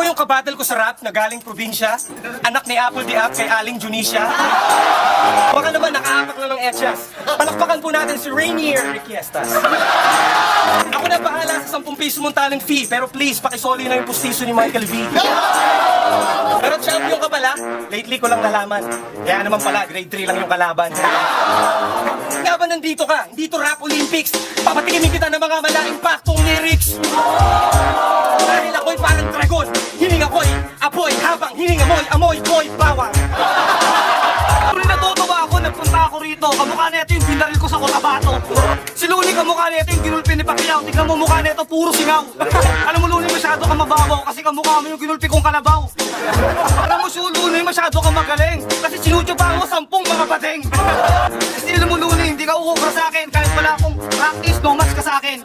yung kabattle ko sa rap na galing probinsya? Anak ni Apple Diap kay Aling Junicia? Baka naman nakaapak na ng etsyas. Palakpakan po natin si Rainier Requiestas. Ako na bahala sa 10 piso mong talent fee, pero please, pakisoli na yung pustiso ni Michael V. Pero champion ka pala, lately ko lang nalaman. Kaya naman pala, grade 3 lang yung kalaban. Nga ba nandito ka? Hindi to rap Olympics. Papatikimin kita ng mga mala-impactong lyrics. Dahil ako'y parang dragon. Hining ako'y apoy habang hining amoy boy bawang. Pero natutuwa ako, nagpunta ako rito. Kamukha nito yung binaril ko sa Cotabato. Si Luni kamukha nito yung ginulpi ni Pacquiao. Tignan mo mukha nito, puro singaw. Alam mo Luni, masyado ka mababaw kasi kamukha mo yung ginulpi kong kalabaw. Alam mo si Luni, masyado ka magaling kasi sinutsuba mo 10 mga badeng. Kasi alam mo Luni, hindi ka ukubra sa akin kahit wala akong practice, no match ka sa akin.